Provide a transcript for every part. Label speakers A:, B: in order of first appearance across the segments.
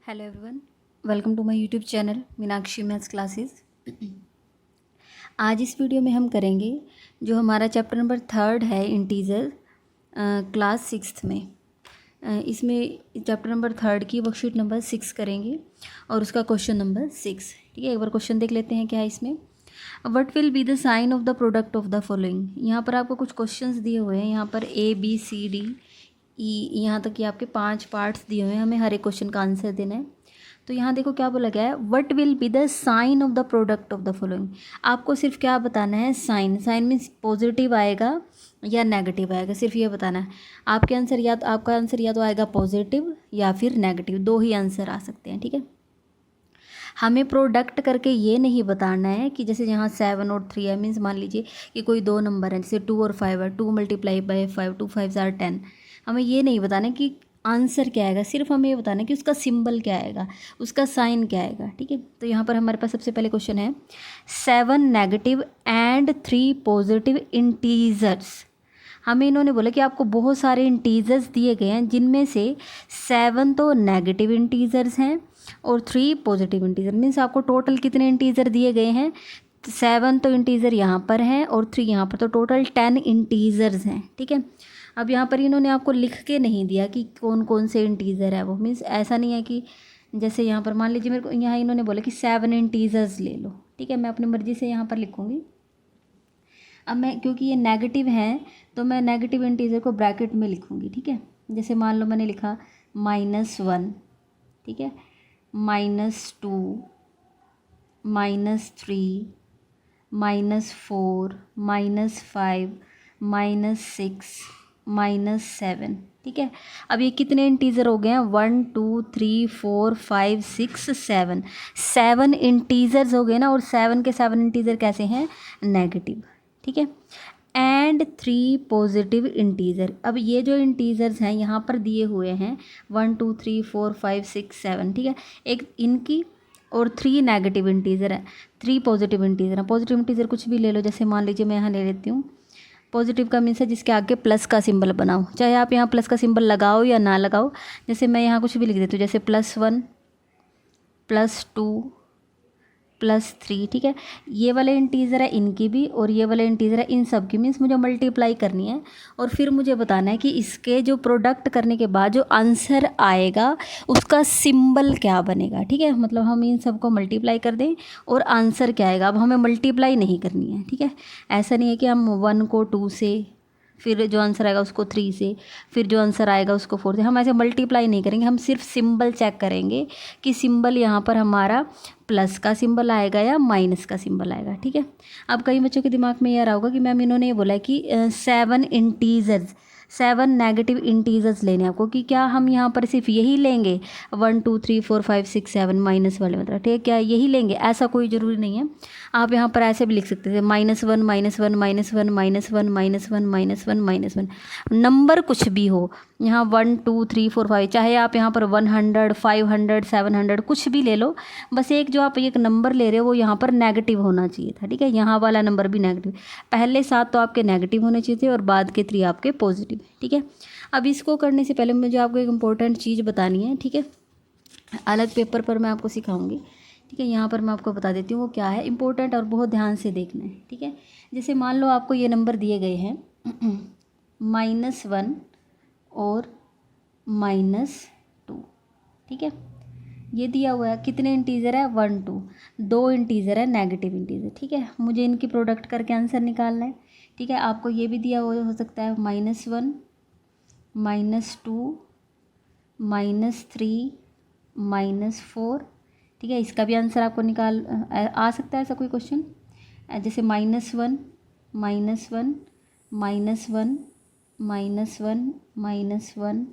A: Hello everyone, welcome to my YouTube channel Meenakshi maths classes. आज इस video में हम करेंगे जो हमारा चैप्टर नंबर 3 है इंटीजर, क्लास 6 में। इसमें चैप्टर नंबर 3 की वर्कशीट नंबर 6 करेंगे और उसका क्वेश्चन नंबर 6। ठीक है, एक बार क्वेश्चन देख लेते हैं क्या है इसमें। What will be the sign of the product of the following. यहाँ पर आपको कुछ क्वेश्चंस दिए हुए हैं, यहाँ पर ABCDE यहाँ तक कि आपके 5 पार्ट्स दिए हुए हैं, हमें हर एक क्वेश्चन का आंसर देना है। तो यहाँ देखो क्या बोला गया है, what will be the sign of the product of the following. आपको सिर्फ क्या बताना है, साइन। साइन मीन्स पॉजिटिव आएगा या नेगेटिव आएगा, सिर्फ ये बताना है। आपका आंसर या तो आएगा पॉजिटिव या फिर नेगेटिव, दो ही आंसर आ सकते हैं। ठीक है, हमें प्रोडक्ट करके ये नहीं बताना है कि जैसे यहाँ 7 और 3 है, मीन्स मान लीजिए कि कोई दो नंबर है, जैसे 2 और 5 है, 2 × 5 2 5 = 10। हमें ये नहीं बताना है कि आंसर क्या आएगा, सिर्फ हमें ये बताना है कि उसका सिंबल क्या आएगा, उसका साइन क्या आएगा। ठीक है, तो यहाँ पर हमारे पास सबसे पहले क्वेश्चन है 7 नेगेटिव एंड 3 पॉजिटिव इंटीजर्स। हमें इन्होंने बोला कि आपको बहुत सारे इंटीजर्स दिए गए हैं, जिनमें से 7 तो नेगेटिव इंटीजर्स हैं और 3 पॉजिटिव इंटीजर। मीन्स आपको टोटल कितने इंटीजर दिए गए हैं, 7 तो इंटीजर यहाँ पर हैं और 3 यहाँ पर, तो टोटल 10 इंटीजर्स हैं। ठीक है, अब यहाँ पर इन्होंने आपको लिख के नहीं दिया कि कौन कौन से इंटीजर है वो। मीन्स ऐसा नहीं है कि जैसे यहाँ पर मान लीजिए मेरे को यहाँ इन्होंने बोला कि 7 इंटीजर्स ले लो। ठीक है, मैं अपनी मर्ज़ी से यहाँ पर लिखूँगी। अब मैं, क्योंकि ये नेगेटिव हैं, तो मैं नेगेटिव इंटीजर को ब्रैकेट में लिखूँगी। ठीक है, जैसे मान लो मैंने लिखा -1, ठीक है, -2, -3, -4, -5, -6, -7। ठीक है, अब ये कितने इंटीजर हो गए हैं, 1 2 3 4 5 6 7। 7 इंटीजर्स हो गए ना, और 7 के 7 इंटीजर कैसे हैं, नेगेटिव। ठीक है, एंड 3 पॉजिटिव इंटीजर। अब ये जो इंटीजर्स हैं यहाँ पर दिए हुए हैं 1 2 3 4 5 6 7। ठीक है, एक इनकी और 3 नेगेटिव इंटीजर है, 3 पॉजिटिव इंटीजर है। पॉजिटिव इंटीजर कुछ भी ले लो, जैसे मान लीजिए मैं यहाँ ले लेती हूँ, पॉजिटिव का मीन्स है जिसके आगे प्लस का सिंबल बनाओ, चाहे आप यहाँ प्लस का सिंबल लगाओ या ना लगाओ। जैसे मैं यहाँ कुछ भी लिख देती हूँ, जैसे +1 +2 +3। ठीक है, ये वाले इंटीजर है इनकी भी और ये वाले इंटीजर है इन सब की। मीन्स मुझे मल्टीप्लाई करनी है और फिर मुझे बताना है कि इसके जो प्रोडक्ट करने के बाद जो आंसर आएगा उसका सिंबल क्या बनेगा। ठीक है, मतलब हम इन सबको मल्टीप्लाई कर दें और आंसर क्या आएगा। अब हमें मल्टीप्लाई नहीं करनी है। ठीक है, ऐसा नहीं है कि हम 1 को 2 से, फिर जो आंसर आएगा उसको 3 से, फिर जो आंसर आएगा उसको 4 से। हम ऐसे मल्टीप्लाई नहीं करेंगे, हम सिर्फ सिंबल चेक करेंगे कि सिंबल यहाँ पर हमारा प्लस का सिंबल आएगा या माइनस का सिंबल आएगा। ठीक है, अब कई बच्चों के दिमाग में ये आ रहा होगा कि मैम इन्होंने ये बोला है कि 7 इंटीजर्स, 7 नेगेटिव इंटीजर्स लेने हैं आपको, कि क्या हम यहाँ पर सिर्फ यही लेंगे 1 2 3 4 5 6 7 माइनस वाले, मतलब ठीक है, क्या यही लेंगे, ऐसा कोई ज़रूरी नहीं है। आप यहाँ पर ऐसे भी लिख सकते थे -1 -1 -1 -1 -1 -1 नंबर कुछ भी हो, यहाँ 1 2 3 4 5, चाहे आप यहाँ पर 100 500 700 कुछ भी ले लो, बस एक जो आप एक नंबर ले रहे हो वो यहाँ पर नेगेटिव होना चाहिए था। ठीक है, यहाँ वाला नंबर भी नेगेटिव, पहले 7 तो आपके नेगेटिव होने चाहिए थे और बाद के 3 आपके पॉजिटिव। ठीक है, अब इसको करने से पहले मुझे आपको एक इम्पोर्टेंट चीज़ बतानी है। ठीक है, अलग पेपर पर मैं आपको सिखाऊंगी। ठीक है, यहाँ पर मैं आपको बता देती हूँ वो क्या है, इंपॉर्टेंट और बहुत ध्यान से देखना है। ठीक है, जैसे मान लो आपको ये नंबर दिए गए हैं -1 और -2। ठीक है, ये दिया हुआ है, कितने इंटीजर है, 1 2, 2 इंटीजर है नेगेटिव इंटीजर। ठीक है, मुझे इनकी प्रोडक्ट करके आंसर निकालना है। ठीक है, आपको ये भी दिया हो सकता है -1 -2 -3 -4। ठीक है, इसका भी आंसर आपको निकाल आ सकता है, ऐसा कोई क्वेश्चन, जैसे -1 -1 -1 -1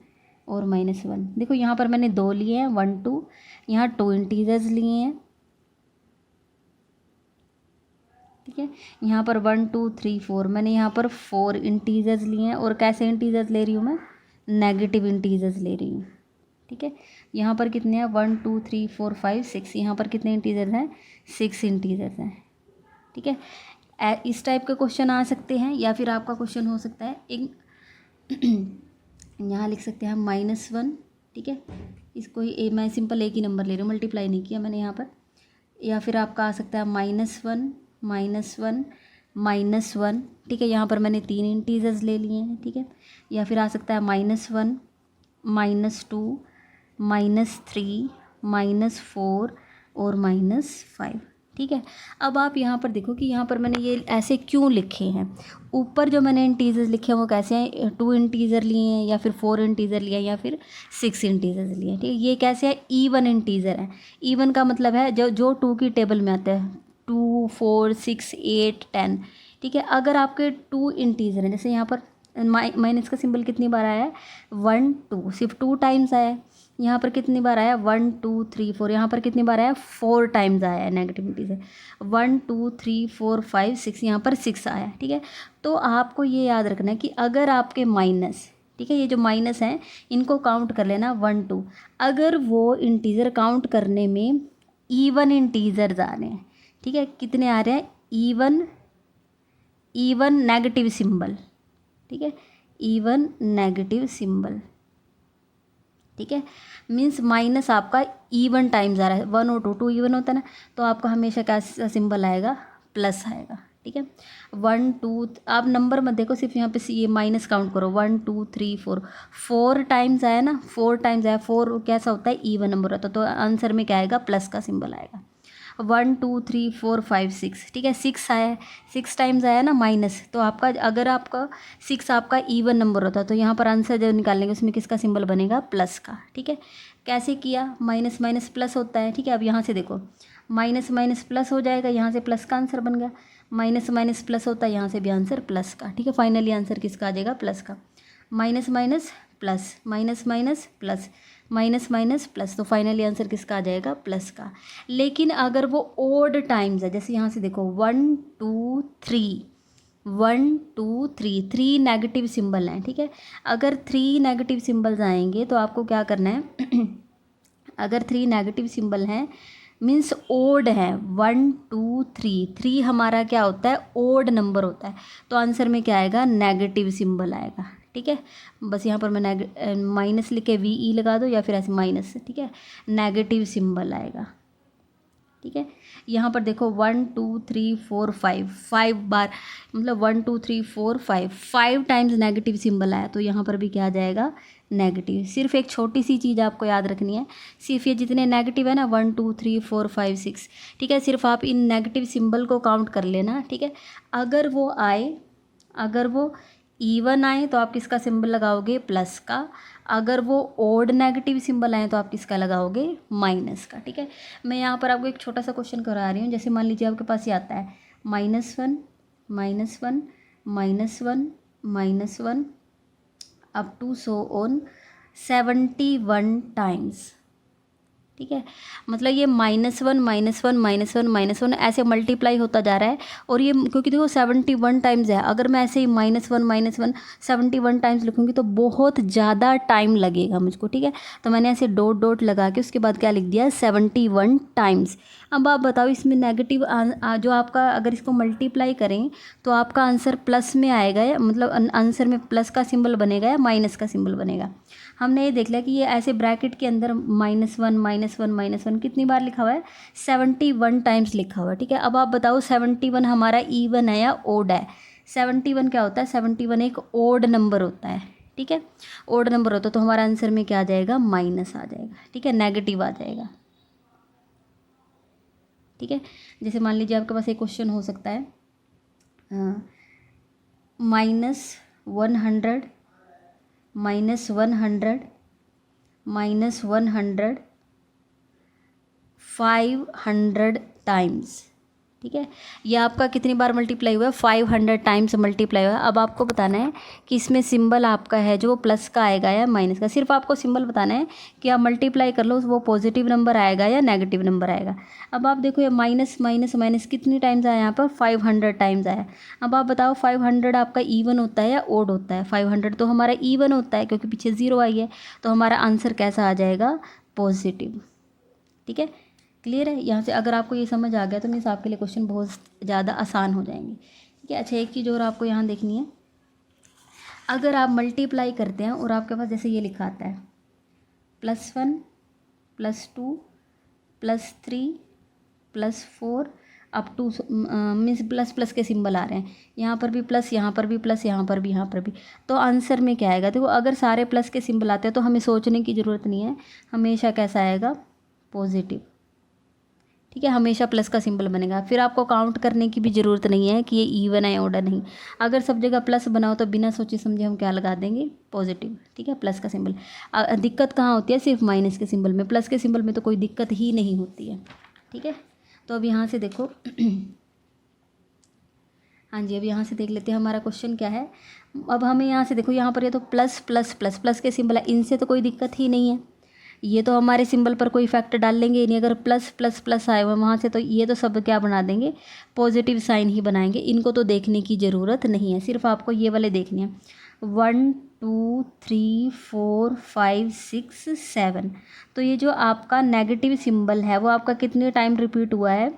A: और -1। देखो यहाँ पर मैंने 2 लिए हैं, 1 2, यहाँ 2 इंटीजर्स लिए हैं। ठीक है, यहाँ पर 1 2 3 4, मैंने यहाँ पर 4 इंटीजर्स लिए हैं। और कैसे इंटीजर्स ले रही हूँ मैं, नेगेटिव इंटीजर्स ले रही हूँ। ठीक है, यहाँ पर कितने हैं, 1 2 3 4 5 6, यहाँ पर कितने इंटीजर्स हैं, 6 इंटीजर्स हैं। ठीक है, इस टाइप के क्वेश्चन आ सकते हैं, या फिर आपका क्वेश्चन हो सकता है एक यहाँ लिख सकते हैं -1 ठीक है, इसको मैं सिंपल एक ही नंबर ले रही हूँ, मल्टीप्लाई नहीं किया मैंने यहाँ पर। या फिर आपका आ सकता है -1 -1 -1, ठीक है, यहाँ पर मैंने 3 इंटीजर्स ले लिए हैं, ठीक है। या फिर आ सकता है -1 -2 -3 -4 और -5, ठीक है। अब आप यहाँ पर देखो कि यहाँ पर मैंने ये ऐसे क्यों लिखे हैं। ऊपर जो मैंने इंटीजर्स लिखे हैं वो कैसे हैं, 2 इंटीजर लिए हैं या फिर 4 इंटीजर लिए हैं या फिर 6 इंटीजर्स लिए हैं, ठीक है। ये कैसे है, ईवन इंटीजर है। ईवन का मतलब है जो 2 की टेबल में आता है, 2 4 6 8 10, ठीक है। अगर आपके 2 इंटीजर हैं, जैसे यहाँ पर माइनस का सिंबल कितनी बार आया है, 1 2, सिर्फ 2 टाइम्स आया है। यहाँ पर कितनी बार आया, 1 2 3 4, यहाँ पर कितनी बार आया, 4 टाइम्स आया है नेगेटिविटी से। 1 2 3 4 5 6, यहाँ पर 6 आया है, ठीक है। तो आपको ये याद रखना है कि अगर आपके माइनस, ठीक है, ये जो माइनस हैं इनको काउंट कर लेना 1 2, अगर वो इंटीजर काउंट करने में ईवन इंटीजर्स आ रहे हैं, ठीक है, कितने आ रहे हैं, ईवन नेगेटिव सिंबल, ठीक है, ईवन नेगेटिव सिंबल, ठीक है। मीन्स माइनस आपका ईवन टाइम्स आ रहा है, 1 और 2 ईवन होता है ना, तो आपका हमेशा क्या सिंबल आएगा, प्लस आएगा, ठीक है। 1 2, आप नंबर मत देखो, सिर्फ यहाँ पे ये माइनस काउंट करो, 1 2 3 4, 4 टाइम्स आया ना, 4 टाइम्स आया, 4 कैसा होता है, ईवन नंबर होता है, तो आंसर में क्या आएगा, प्लस का सिंबल आएगा। 1 2 3 4 5 6, ठीक है, 6 आया है, 6 टाइम्स आया ना माइनस, तो आपका अगर आपका 6 आपका ईवन नंबर होता तो यहाँ पर आंसर जो निकालेंगे उसमें किसका सिंबल बनेगा, प्लस का, ठीक है। कैसे किया, माइनस माइनस प्लस होता है, ठीक है। अब यहाँ से देखो, माइनस माइनस प्लस हो जाएगा, यहाँ से प्लस का आंसर बन गया, माइनस माइनस प्लस होता है, यहाँ से भी आंसर प्लस का, ठीक है। फाइनली आंसर किसका आ जाएगा, प्लस का। Minus minus plus, minus minus plus, minus minus plus, तो फाइनली आंसर किसका आ जाएगा, प्लस का। लेकिन अगर वो ओड टाइम्स है, जैसे यहाँ से देखो 1 2 3, 1 2 3, 3 नेगेटिव सिंबल हैं, ठीक है। अगर 3 नेगेटिव सिंबल्स आएंगे तो आपको क्या करना है अगर 3 नेगेटिव सिंबल हैं मीन्स ओड है, 1 2 3, 3 हमारा क्या होता है, ओड नंबर होता है, तो आंसर में क्या आएगा, नेगेटिव सिंबल आएगा, ठीक है। बस यहाँ पर मैं माइनस लिख के VE लगा दो या फिर ऐसे माइनस, ठीक है, नेगेटिव सिंबल आएगा, ठीक है। यहाँ पर देखो 1 2 3 4 5, 5 बार, मतलब 1 2 3 4 5 टाइम्स नेगेटिव सिंबल आया, तो यहाँ पर भी क्या आ जाएगा, नेगेटिव। सिर्फ एक छोटी सी चीज़ आपको याद रखनी है, सिर्फ ये जितने नेगेटिव है ना 1 2 3 4 5 6, ठीक है, सिर्फ आप इन नेगेटिव सिंबल को काउंट कर लेना, ठीक है। अगर वो आए, अगर वो ईवन आए तो आप किसका सिंबल लगाओगे, प्लस का। अगर वो ओड नेगेटिव सिंबल आए तो आप किसका लगाओगे, माइनस का, ठीक है। मैं यहाँ पर आपको एक छोटा सा क्वेश्चन करा रही हूँ, जैसे मान लीजिए आपके पास ये आता है -1 -1 -1 -1 up to so on 71 times, ठीक है। मतलब ये -1 -1 -1 -1 ऐसे मल्टीप्लाई होता जा रहा है, और ये क्योंकि देखो 71 टाइम्स है, अगर मैं ऐसे ही -1 71 टाइम्स लिखूँगी तो बहुत ज़्यादा टाइम लगेगा मुझको, ठीक है। तो मैंने ऐसे डॉट डॉट लगा के उसके बाद क्या लिख दिया, 71 टाइम्स। अब आप बताओ इसमें नेगेटिव जो आपका, अगर इसको मल्टीप्लाई करें तो आपका आंसर प्लस में आएगा, या मतलब आंसर में प्लस का सिंबल बनेगा या माइनस का सिंबल बनेगा। हमने ये देख लिया कि ये ऐसे ब्रैकेट के अंदर -1 -1 कितनी बार लिखा हुआ है, 71 टाइम्स लिखा हुआ है, ठीक है। अब आप बताओ 71 हमारा ईवन है या ओड है। 71 क्या होता है, 71 एक ओड नंबर होता है, ठीक है, ओड नंबर होता है, तो हमारा आंसर में क्या आ जाएगा, माइनस आ जाएगा, ठीक है, नेगेटिव आ जाएगा, ठीक है। जैसे मान लीजिए आपके पास एक क्वेश्चन हो सकता है -100 -100 -100 500 टाइम्स, ठीक है। ये आपका कितनी बार मल्टीप्लाई हुआ है, 500 टाइम्स मल्टीप्लाई हुआ है। अब आपको बताना है कि इसमें सिंबल आपका है जो प्लस का आएगा या माइनस का, सिर्फ आपको सिंबल बताना है कि आप मल्टीप्लाई कर लो वो पॉजिटिव नंबर आएगा या नेगेटिव नंबर आएगा। अब आप देखो ये माइनस माइनस माइनस कितनी टाइम्स आया, यहाँ पर 500 टाइम्स आया। अब आप बताओ 500 आपका ईवन होता है या ओड होता है, 500 तो हमारा ईवन होता है क्योंकि पीछे 0 आई है, तो हमारा आंसर कैसा आ जाएगा, पॉजिटिव, ठीक है। क्लियर है, यहाँ से अगर आपको ये समझ आ गया तो मीन्स आपके लिए क्वेश्चन बहुत ज़्यादा आसान हो जाएंगे, ठीक है। अच्छा, एक चीज़ और आपको यहाँ देखनी है, अगर आप मल्टीप्लाई करते हैं और आपके पास जैसे ये लिखा आता है +1 +2 +3 +4 up two means plus plus के सिंबल आ रहे हैं, यहाँ पर भी प्लस, यहाँ पर भी प्लस, यहाँ पर भी, यहाँ पर भी। तो आंसर में क्या आएगा? देखो अगर सारे प्लस के सिंबल आते हैं तो हमें सोचने की ज़रूरत नहीं है, हमेशा कैसा आएगा? पॉजिटिव। ठीक है, हमेशा प्लस का सिंबल बनेगा। फिर आपको काउंट करने की भी ज़रूरत नहीं है कि ये इवन है ऑर्डर नहीं। अगर सब जगह प्लस बनाओ तो बिना सोचे समझे हम क्या लगा देंगे? पॉजिटिव। ठीक है, प्लस का सिंबल। दिक्कत कहाँ होती है? सिर्फ माइनस के सिंबल में। प्लस के सिंबल में तो कोई दिक्कत ही नहीं होती है। ठीक है, तो अब यहाँ से देखो हाँ जी, अब यहाँ से देख लेते हैं हमारा क्वेश्चन क्या है। अब हमें यहाँ से देखो, यहाँ पर ये तो प्लस प्लस प्लस प्लस के सिंबल है, इनसे तो कोई दिक्कत ही नहीं है, ये तो हमारे सिंबल पर कोई इफेक्ट डाल लेंगे ही नहीं। अगर प्लस प्लस प्लस आए हुए वहाँ से तो ये तो सब क्या बना देंगे? पॉजिटिव साइन ही बनाएंगे। इनको तो देखने की ज़रूरत नहीं है, सिर्फ आपको ये वाले देखने हैं। 1 2 3 4 5 6 7। तो ये जो आपका नेगेटिव सिंबल है वो आपका कितने टाइम रिपीट हुआ है?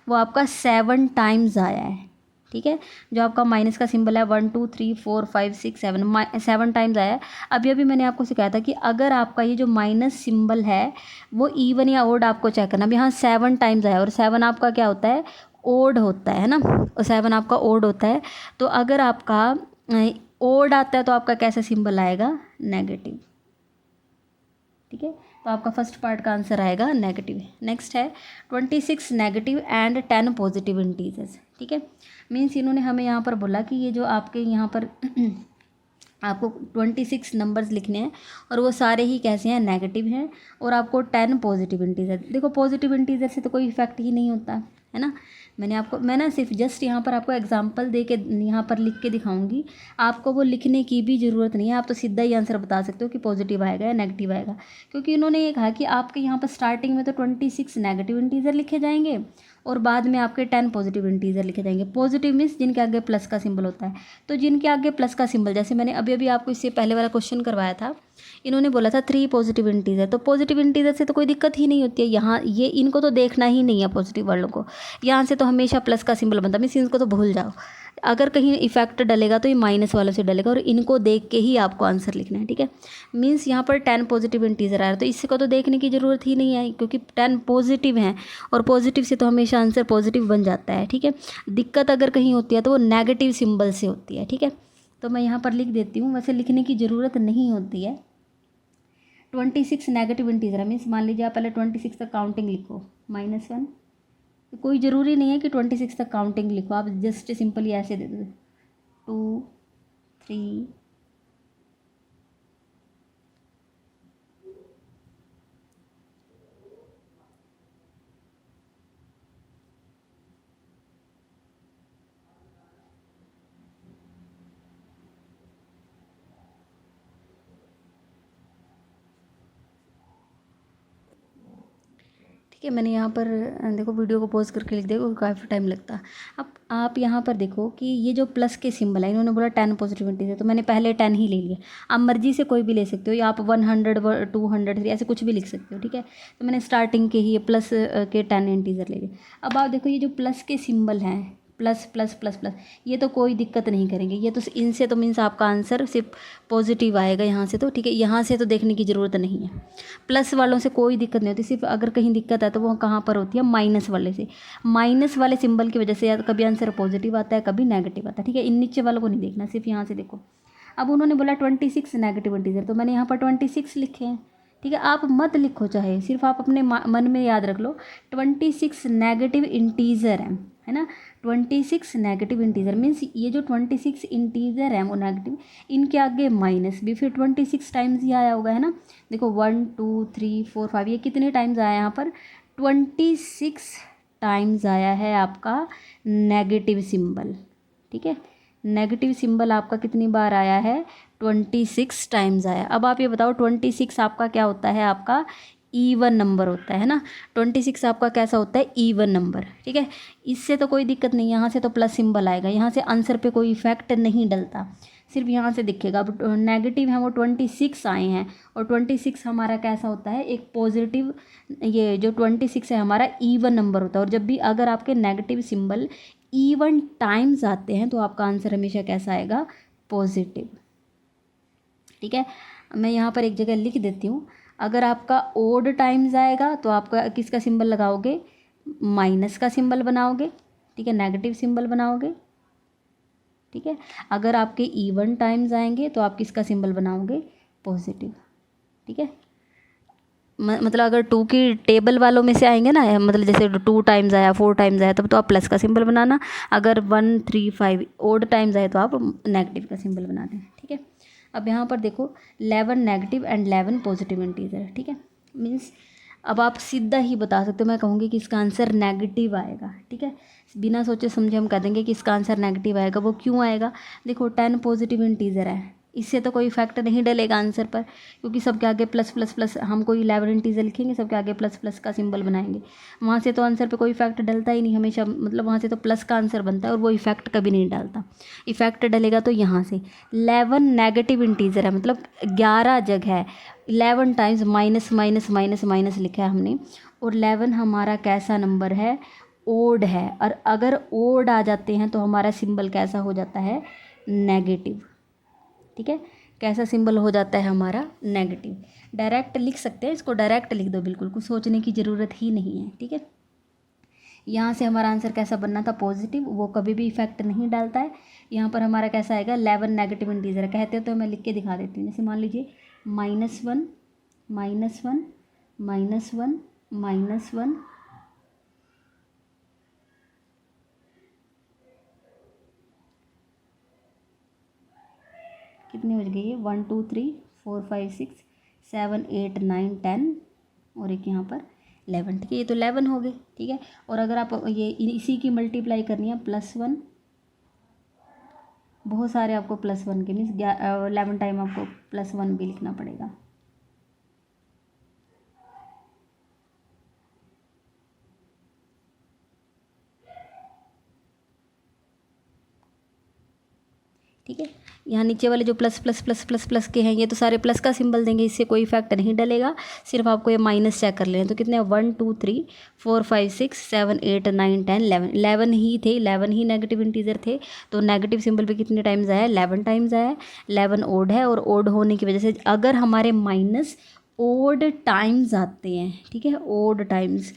A: वो आपका 7 टाइम्स आया है। ठीक है, जो आपका माइनस का सिंबल है 1 2 3 4 5 6 7 टाइम्स आया है। अभी अभी मैंने आपको सिखाया था कि अगर आपका ये जो माइनस सिंबल है वो इवन या ओड आपको चेक करना। अब यहाँ 7 टाइम्स आया और 7 आपका क्या होता है? ओड होता है ना, और 7 आपका ओड होता है। तो अगर आपका ओड आता है तो आपका कैसा सिंबल आएगा? नेगेटिव। ठीक है, तो आपका फर्स्ट पार्ट का आंसर आएगा नेगेटिव। नेक्स्ट है 26 नेगेटिव एंड 10 पॉजिटिव इंटीजर्स। ठीक है, मीन्स इन्होंने हमें यहाँ पर बोला कि ये जो आपके यहाँ पर आपको 26 नंबर्स लिखने हैं और वो सारे ही कैसे हैं? नेगेटिव हैं, और आपको 10 पॉजिटिव इंटीजर। देखो पॉजिटिव इंटीजर से तो कोई इफेक्ट ही नहीं होता है ना। मैं ना सिर्फ जस्ट यहाँ पर आपको एग्जांपल दे के यहाँ पर लिख के दिखाऊंगी, आपको वो लिखने की भी ज़रूरत नहीं है। आप तो सीधा ही आंसर बता सकते हो कि पॉजिटिव आएगा या नेगेटिव आएगा, क्योंकि इन्होंने ये कहा कि आपके यहाँ पर स्टार्टिंग में तो 26 नेगेटिव इंटीजर लिखे जाएंगे और बाद में आपके 10 पॉजिटिव इंटीजर लिखे जाएंगे। पॉजिटिव मीन्स जिनके आगे प्लस का सिंबल होता है। तो जिनके आगे प्लस का सिंबल, जैसे मैंने अभी अभी आपको इससे पहले वाला क्वेश्चन करवाया था, इन्होंने बोला था 3 पॉजिटिव इंटीजर। तो पॉजिटिव इंटीजर से तो कोई दिक्कत ही नहीं होती है, यहाँ ये इनको तो देखना ही नहीं है पॉजिटिव वालों को। यहाँ से तो हमेशा प्लस का सिंबल बनता है, मीन्स इनको तो भूल जाओ। अगर कहीं इफेक्ट डलेगा तो ये माइनस वालों से डलेगा, और इनको देख के ही आपको आंसर लिखना है। ठीक है, मीन्स यहाँ पर 10 पॉजिटिव इंटीजर आ रहा है तो इसको तो देखने की ज़रूरत ही नहीं है, क्योंकि 10 पॉजिटिव हैं और पॉजिटिव से तो हमेशा आंसर पॉजिटिव बन जाता है। ठीक है, दिक्कत अगर कहीं होती है तो वो नेगेटिव सिंबल से होती है। ठीक है, तो मैं यहाँ पर लिख देती हूँ, वैसे लिखने की ज़रूरत नहीं होती है। 26 नेगेटिव इंटीजर है, मीन्स मान लीजिए आप पहले 26 तक काउंटिंग लिखो, -1। कोई ज़रूरी नहीं है कि 26 तक काउंटिंग लिखो, आप जस्ट सिंपली ऐसे दे दो 2 3 ठीक है, मैंने यहाँ पर देखो वीडियो को पॉज करके लिख देखो, काफ़ी टाइम लगता है। अब आप यहाँ पर देखो कि ये जो प्लस के सिंबल है, इन्होंने बोला 10 पॉजिटिव इंटीजर, तो मैंने पहले 10 ही ले लिया। आप मर्जी से कोई भी ले सकते हो, या आप 100 200 ऐसे कुछ भी लिख सकते हो। ठीक है, तो मैंने स्टार्टिंग के ही ये प्लस के 10 इंटीजर ले लिए। अब आप देखो ये जो प्लस के सिंबल हैं, प्लस प्लस प्लस प्लस, ये तो कोई दिक्कत नहीं करेंगे, ये तो इनसे तो मीन्स आपका आंसर सिर्फ पॉजिटिव आएगा यहाँ से तो। ठीक है, यहाँ से तो देखने की ज़रूरत नहीं है। प्लस वालों से कोई दिक्कत नहीं होती, सिर्फ अगर कहीं दिक्कत है तो वो कहाँ पर होती है? माइनस वाले से। माइनस वाले सिंबल की वजह से या कभी आंसर पॉजिटिव आता है, कभी नेगेटिव आता है। ठीक है, इन नीचे वालों को नहीं देखना, सिर्फ यहाँ से देखो। अब उन्होंने बोला 26 नेगेटिव इंटीजर, तो मैंने यहाँ पर 26 लिखे हैं। ठीक है, आप मत लिखो चाहे, सिर्फ आप अपने मन में याद रख लो 26 नेगेटिव इंटीजर है ना। 26 नेगेटिव इंटीजर मीन्स ये जो 26 इंटीजर है वो नेगेटिव, इनके आगे माइनस भी फिर 26 टाइम्स ही आया होगा, है ना। देखो 1 2 3 4 5, ये कितने टाइम्स आया यहाँ पर? 26 टाइम्स आया है आपका नेगेटिव सिंबल। ठीक है, नेगेटिव सिंबल आपका कितनी बार आया है? 26 टाइम्स आया। अब आप ये बताओ 26 आपका क्या होता है? आपका ईवन नंबर होता है ना। 26 आपका कैसा होता है? Even number. ठीक है, इससे तो कोई दिक्कत नहीं, यहाँ से तो प्लस सिंबल आएगा, यहाँ से आंसर पे कोई इफेक्ट नहीं डलता, सिर्फ यहाँ से दिखेगा। अब नेगेटिव है वो 26 आए हैं, और 26 हमारा कैसा होता है? एक पॉजिटिव, ये जो 26 है हमारा ईवन नंबर होता है। और जब भी अगर आपके नेगेटिव सिंबल ईवन टाइम्स आते हैं तो आपका आंसर हमेशा कैसा आएगा? पॉजिटिव। ठीक है, मैं यहाँ पर एक जगह लिख देती हूँ। अगर आपका ओड टाइम्स आएगा तो आपका किसका सिंबल लगाओगे, माइनस का सिंबल बनाओगे, ठीक है, नेगेटिव सिंबल बनाओगे, ठीक है। अगर आपके इवन टाइम्स आएंगे तो आप किसका सिंबल बनाओगे, पॉजिटिव, ठीक है। मतलब अगर 2 की टेबल वालों में से आएंगे ना, मतलब जैसे 2 टाइम्स आया, 4 टाइम्स आया, तब तो आप प्लस का सिंबल बनाना। अगर 1 3 5 ओड टाइम्स आए तो आप नेगेटिव का सिंबल बना दें, ठीक है। अब यहाँ पर देखो 11 नेगेटिव एंड 11 पॉजिटिव इंटीजर, ठीक है। मीन्स अब आप सीधा ही बता सकते हो, मैं कहूँगी कि इसका आंसर नेगेटिव आएगा, ठीक है। बिना सोचे समझे हम कह देंगे कि इसका आंसर नेगेटिव आएगा। वो क्यों आएगा, देखो 10 पॉजिटिव इंटीजर है, इससे तो कोई इफेक्ट नहीं डलेगा आंसर पर, क्योंकि सबके आगे प्लस प्लस प्लस, हम कोई 11 इंटीजर लिखेंगे सबके आगे प्लस प्लस का सिंबल बनाएंगे, वहाँ से तो आंसर पे कोई इफेक्ट डलता ही नहीं हमेशा, मतलब वहाँ से तो प्लस का आंसर बनता है और वो इफेक्ट कभी नहीं डालता। इफेक्ट डलेगा तो यहाँ से 11 नेगेटिव इंटीजर है, मतलब 11 जगह है, 11 times minus minus minus minus लिखा है हमने, और 11 हमारा कैसा नंबर है, ओड है, और अगर ओड आ जाते हैं तो हमारा सिंबल कैसा हो जाता है, नेगेटिव, ठीक है। कैसा सिंबल हो जाता है हमारा, नेगेटिव। डायरेक्ट लिख सकते हैं इसको, डायरेक्ट लिख दो, बिल्कुल कुछ सोचने की ज़रूरत ही नहीं है, ठीक है। यहाँ से हमारा आंसर कैसा बनना था, पॉजिटिव, वो कभी भी इफेक्ट नहीं डालता है। यहाँ पर हमारा कैसा आएगा, 11 नेगेटिव इंटीजर है, कहते हो तो मैं लिख के दिखा देती हूँ। जैसे मान लीजिए -1 -1 -1 -1, कितने बज गई है, 1 2 3 4 5 6 7 8 9 10, और एक यहाँ पर 11, ठीक है। ये तो 11 हो गए, ठीक है। और अगर आप ये इसी की मल्टीप्लाई करनी है +1, बहुत सारे आपको +1 के मीन्स 11 टाइम आपको +1 भी लिखना पड़ेगा, ठीक है। यहाँ नीचे वाले जो plus plus plus plus plus के हैं ये तो सारे प्लस का सिंबल देंगे, इससे कोई इफेक्ट नहीं डलेगा, सिर्फ आपको ये माइनस चेक कर लेना। तो कितने 1 2 3 4 5 6 7 8 9 10 11, 11 ही थे, 11 ही नेगेटिव इंटीजर थे, तो नेगेटिव सिंबल पे कितने टाइम्स आया, 11 टाइम्स आया। 11 ओड है, और ओड होने की वजह से अगर हमारे माइनस ओड टाइम्स आते हैं, ठीक है, ओड टाइम्स,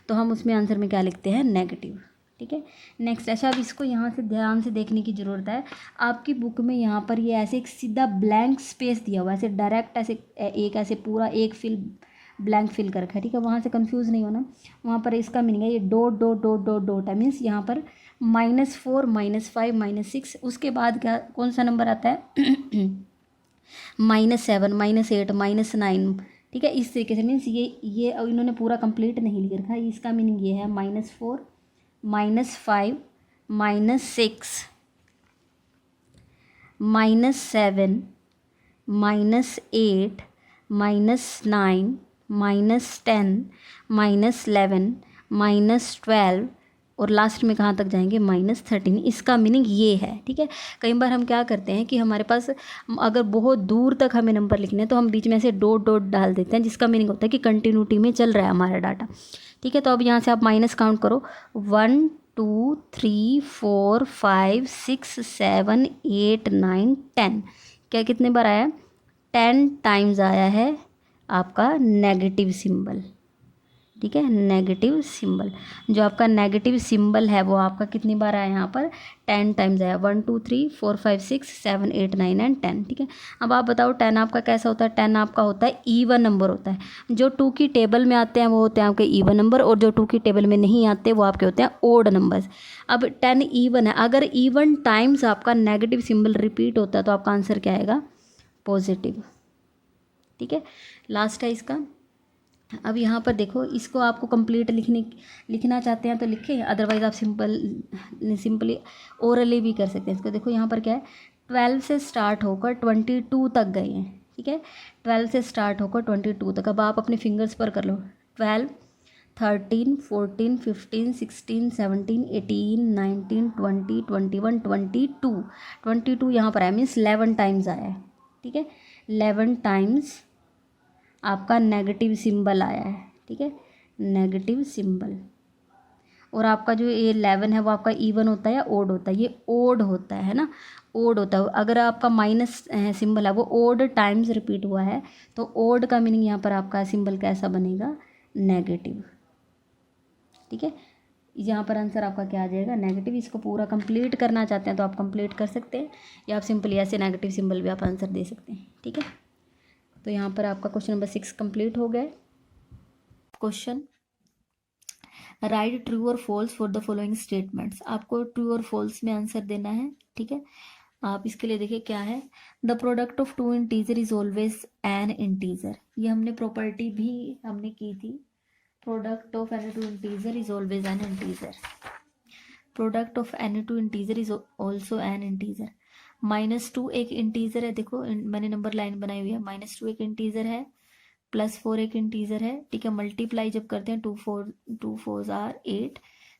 A: तो हम उसमें आंसर में क्या लिखते हैं, नेगेटिव, ठीक है। नेक्स्ट, अच्छा अब इसको यहाँ से ध्यान से देखने की ज़रूरत है। आपकी बुक में यहाँ पर ये ऐसे एक सीधा ब्लैंक स्पेस दिया हुआ है, ऐसे डायरेक्ट ऐसे एक ऐसे पूरा एक फिल ब्लैंक फिल कर रखा है, ठीक है। वहाँ से कंफ्यूज नहीं होना, वहाँ पर इसका मीनिंग है ये dot dot dot dot dot है, मीन्स यहाँ पर -4 -5 -6, उसके बाद क्या कौन सा नंबर आता है -7 -8 -9, ठीक है। इस तरीके से मीन्स ये इन्होंने पूरा कंप्लीट नहीं लिख रखा है, इसका मीनिंग ये है -4 -5 -6 -7 -8 -9 -10 -11 -12, और लास्ट में कहाँ तक जाएंगे, -13। इसका मीनिंग ये है, ठीक है। कई बार हम क्या करते हैं कि हमारे पास अगर बहुत दूर तक हमें नंबर लिखने हैं तो हम बीच में से डॉट डॉट डाल देते हैं, जिसका मीनिंग होता है कि कंटिन्यूटी में चल रहा है हमारा डाटा, ठीक है। तो अब यहाँ से आप माइनस काउंट करो, 1 2 3 4 5 6 7 8 9 10, क्या कितने बार आया, 10 टाइम्स आया है आपका नेगेटिव सिंबल, ठीक है। नेगेटिव सिंबल, जो आपका नेगेटिव सिंबल है वो आपका कितनी बार आया यहाँ पर, 10 टाइम्स आया, 1 2 3 4 5 6 7 8 9 एंड 10, ठीक है। अब आप बताओ 10 आपका कैसा होता है, 10 आपका होता है ईवन नंबर होता है, जो 2 की टेबल में आते हैं वो होते हैं आपके ईवन नंबर, और जो 2 की टेबल में नहीं आते वो आपके होते हैं ओड नंबर्स। अब 10 ईवन है, अगर ईवन टाइम्स आपका नेगेटिव सिंबल रिपीट होता है तो आपका आंसर क्या आएगा, पॉजिटिव, ठीक है। लास्ट है इसका। अब यहाँ पर देखो, इसको आपको कंप्लीट लिखना चाहते हैं तो लिखें, अदरवाइज़ आप सिंपली ओरली भी कर सकते हैं इसको। देखो यहाँ पर क्या है, 12 से स्टार्ट होकर 22 तक गए हैं, ठीक है। 12 से स्टार्ट होकर 22 तक, अब आप अपने फिंगर्स पर कर लो, 12 13 14 15 16 17 18 19 20 21 22 22 यहाँ पर आया, मीन्स 11 टाइम्स आया है, ठीक है। 11 टाइम्स आपका नेगेटिव सिंबल आया है, ठीक है, नेगेटिव सिंबल। और आपका जो ये 11 है वो आपका इवन होता है या ओड होता है? ये ओड होता है ना, ओड होता है। अगर आपका माइनस सिंबल है वो ओड टाइम्स रिपीट हुआ है तो ओड का मीनिंग यहाँ पर आपका सिंबल कैसा बनेगा? नेगेटिव। ठीक है, यहाँ पर आंसर आपका क्या आ जाएगा? नेगेटिव। इसको पूरा कंप्लीट करना चाहते हैं तो आप कंप्लीट कर सकते हैं, या आप सिंपली ऐसे नेगेटिव सिंबल भी आप आंसर दे सकते हैं। ठीक है, तो यहाँ पर आपका क्वेश्चन नंबर 6 कंप्लीट हो गया। क्वेश्चन, राइट ट्रू और false for the following statements. आपको ट्रू और फॉल्स में आंसर देना है। ठीक है, आप इसके लिए देखिए क्या है, the product of two integer is always an integer. ये हमने प्रॉपर्टी भी हमने की थी, product of any two integer is always an integer. Product of any two integer is also an integer. -2 एक इंटीजर है, देखो मैंने नंबर लाइन बनाई हुई है। -2 एक इंटीजर है, +4 एक इंटीजर है। ठीक है, मल्टीप्लाई जब करते हैं 2 4 आर 8,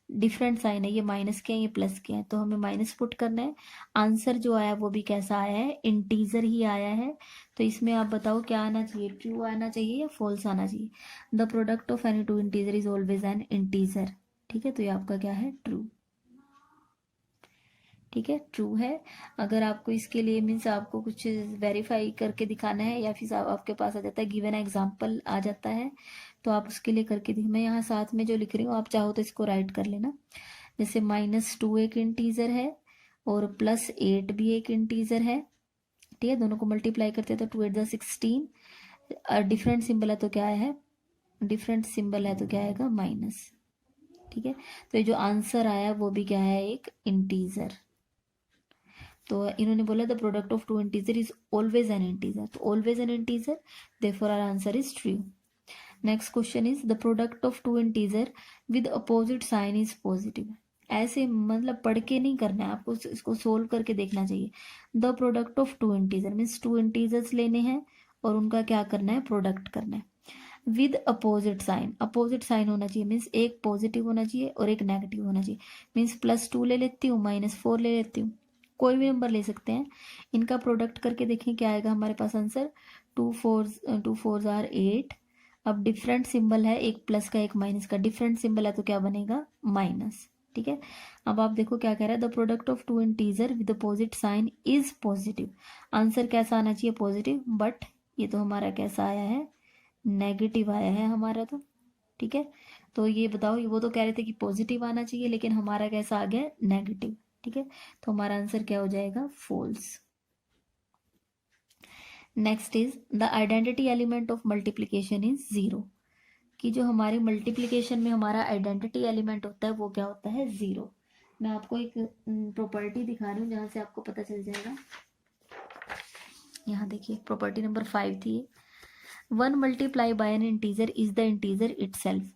A: डिफरेंट साइन है, ये माइनस के हैं ये प्लस के हैं, तो हमें माइनस पुट करना है। आंसर जो आया वो भी कैसा आया है? इंटीजर ही आया है। तो इसमें आप बताओ क्या आना चाहिए? ट्रू आना चाहिए या फॉल्स आना चाहिए? The product of any two integer is always an integer. ठीक है, तो ये आपका क्या है? ट्रू। ठीक है, ट्रू है। अगर आपको इसके लिए मीन्स आपको कुछ वेरीफाई करके दिखाना है, या फिर आपके पास आ जाता है गिवन एग्जांपल आ जाता है, तो आप उसके लिए करके मैं यहाँ साथ में जो लिख रही हूँ आप चाहो तो इसको राइट कर लेना। जैसे -2 एक इंटीजर है और +8 भी एक इंटीजर है। ठीक है, दोनों को मल्टीप्लाई करते हैं तो 2 8 द 16। डिफरेंट सिंबल है तो क्या है? डिफरेंट सिंबल है तो क्या आएगा? माइनस। ठीक है, तो ये जो आंसर आया वो भी क्या है? एक इंटीजर। तो इन्होंने बोला the product of two integer is always an integer, तो always an integer, therefore our answer is true. Next question is the product of two integer with opposite sign is positive. ऐसे मतलब पढ़ के नहीं करना है आपको, इसको सोल्व करके देखना चाहिए। The product of two integer means two integers लेने हैं और उनका क्या करना है? प्रोडक्ट करना है with opposite sign. Opposite sign होना चाहिए मीन्स एक पॉजिटिव होना चाहिए और एक नेगेटिव होना चाहिए। मीन्स +2 ले लेती हूँ, -4 ले लेती हूँ, कोई भी नंबर ले सकते हैं। इनका प्रोडक्ट करके देखें क्या आएगा हमारे पास आंसर? 2 4 आर 8। अब डिफरेंट सिंबल है, एक प्लस का एक माइनस का, डिफरेंट सिंबल है तो क्या बनेगा? माइनस। ठीक है, अब आप देखो क्या कह रहा है? The product of two integer with opposite sign is positive. Answer कैसा आना चाहिए? पॉजिटिव, बट ये तो हमारा कैसा आया है? नेगेटिव आया है हमारा तो। ठीक है, तो ये बताओ, वो तो कह रहे थे कि पॉजिटिव आना चाहिए, लेकिन हमारा कैसा आ गया? नेगेटिव। ठीक है, तो हमारा आंसर क्या हो जाएगा? False. Next is the identity element of multiplication is 0। कि जो हमारी मल्टीप्लीकेशन में हमारा आइडेंटिटी एलिमेंट होता है वो क्या होता है? 0। मैं आपको एक प्रॉपर्टी दिखा रही हूँ जहां से आपको पता चल जाएगा। यहाँ देखिए, प्रॉपर्टी नंबर 5 थी, 1 multiply by N integer is the integer itself.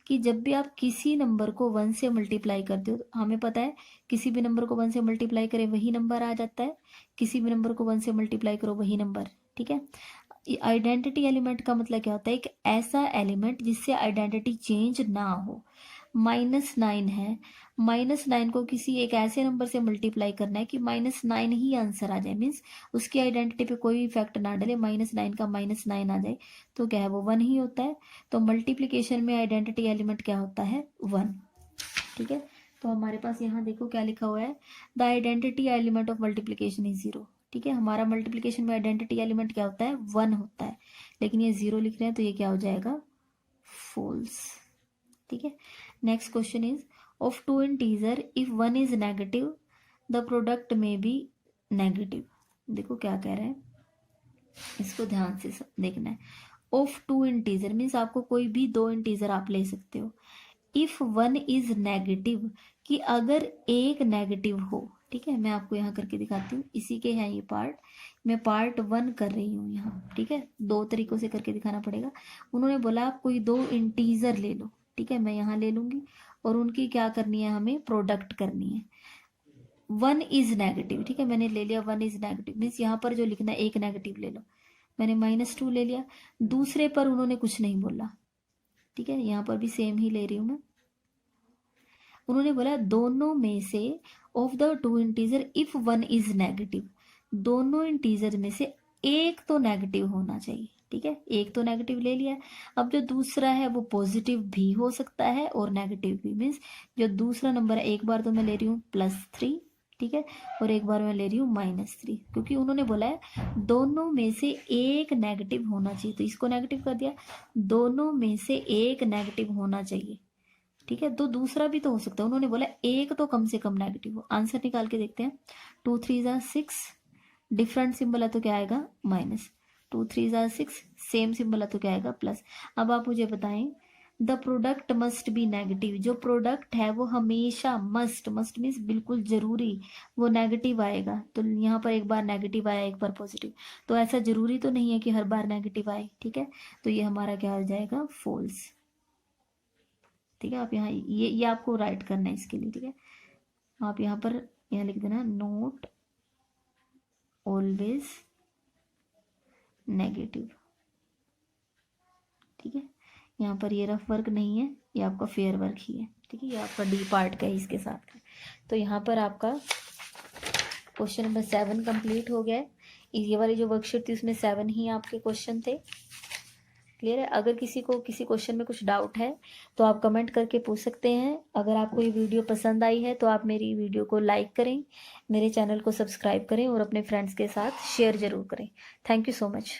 A: कि जब भी आप किसी नंबर को 1 से मल्टीप्लाई करते हो, तो हमें पता है किसी भी नंबर को 1 से मल्टीप्लाई करें वही नंबर आ जाता है, किसी भी नंबर को 1 से मल्टीप्लाई करो वही नंबर। ठीक है, आइडेंटिटी एलिमेंट का मतलब क्या होता है? एक ऐसा एलिमेंट जिससे आइडेंटिटी चेंज ना हो। -9 है, -9 को किसी एक ऐसे नंबर से मल्टीप्लाई करना है कि -9 ही आंसर आ जाए, मीन्स उसकी आइडेंटिटी पे कोई इफेक्ट ना डाले, -9 का -9 आ जाए तो क्या है? वो 1 ही होता है। तो मल्टीप्लीकेशन में आइडेंटिटी एलिमेंट क्या होता है? 1। ठीक है, तो हमारे पास यहाँ देखो क्या लिखा हुआ है, the identity element of multiplication is 0। ठीक है, हमारा मल्टीप्लीकेशन में आइडेंटिटी एलिमेंट क्या होता है? 1 होता है, लेकिन ये 0 लिख रहे हैं तो ये क्या हो जाएगा? फॉल्स। ठीक है, next question is of two integer if 1 is negative the product may be negative. देखो क्या कह रहे हैं, इसको ध्यान से देखना है। ऑफ टू इंटीजर मीन्स आपको कोई भी 2 इंटीजर आप ले सकते हो। इफ 1 इज नेगेटिव, कि अगर एक नेगेटिव हो। ठीक है, मैं आपको यहाँ करके दिखाती हूँ, इसी के हैं ये पार्ट, मैं पार्ट 1 कर रही हूँ यहाँ। ठीक है, 2 तरीकों से करके दिखाना पड़ेगा। उन्होंने बोला आप कोई 2 इंटीजर ले लो। ठीक है, मैं यहाँ ले लूंगी और उनकी क्या करनी है? हमें प्रोडक्ट करनी है। 1 इज नेगेटिव, ठीक है, मैंने ले लिया 1 इज नेगेटिव, मीन्स यहाँ पर जो लिखना है एक नेगेटिव ले लो। मैंने -2 ले लिया, दूसरे पर उन्होंने कुछ नहीं बोला। ठीक है, यहाँ पर भी सेम ही ले रही हूँ मैं। उन्होंने बोला दोनों में से of the two integer if 1 is negative, दोनों इंटीजर में से एक तो नेगेटिव होना चाहिए। ठीक है, एक तो नेगेटिव ले लिया। अब जो दूसरा है वो पॉजिटिव भी हो सकता है और नेगेटिव भी, मीन्स जो दूसरा नंबर है एक बार तो मैं ले रही हूँ +3, ठीक है, और एक बार मैं ले रही हूँ -3, क्योंकि उन्होंने बोला है दोनों में से एक नेगेटिव होना चाहिए, तो इसको नेगेटिव कर दिया, दोनों में से एक नेगेटिव होना चाहिए, ठीक है। तो दूसरा भी तो हो सकता है, उन्होंने बोला एक तो कम से कम नेगेटिव हो। आंसर निकाल के देखते हैं। 2 3 ज़ा 6, डिफरेंट सिंबल है तो क्या आएगा माइनस, 2 3 ज़ा 6, सेम सिंबल है तो क्या आएगा प्लस। अब आप मुझे बताएं, the product must be negative, जो प्रोडक्ट है वो हमेशा मस्ट मीन्स बिल्कुल जरूरी वो नेगेटिव आएगा। तो यहाँ पर एक बार नेगेटिव आया, एक बार पॉजिटिव, तो ऐसा जरूरी तो नहीं है कि हर बार नेगेटिव आए, ठीक है। तो ये हमारा क्या हो जाएगा, फॉल्स, ठीक है। आप यहाँ ये आपको राइट करना है इसके लिए, ठीक है। आप यहाँ पर यहाँ लिख देना नोट ऑलवेज नेगेटिव, ठीक है। यहाँ पर ये रफ वर्क नहीं है, ये आपका फेयर वर्क ही है, ठीक है। ये आपका डी पार्ट का है इसके साथ का। तो यहाँ पर आपका क्वेश्चन नंबर 7 कंप्लीट हो गया है। ये वाली जो वर्कशीट थी उसमें 7 ही आपके क्वेश्चन थे। क्लियर है। अगर किसी को किसी क्वेश्चन में कुछ डाउट है तो आप कमेंट करके पूछ सकते हैं। अगर आपको ये वीडियो पसंद आई है तो आप मेरी वीडियो को लाइक करें, मेरे चैनल को सब्सक्राइब करें और अपने फ्रेंड्स के साथ शेयर ज़रूर करें। Thank you so much.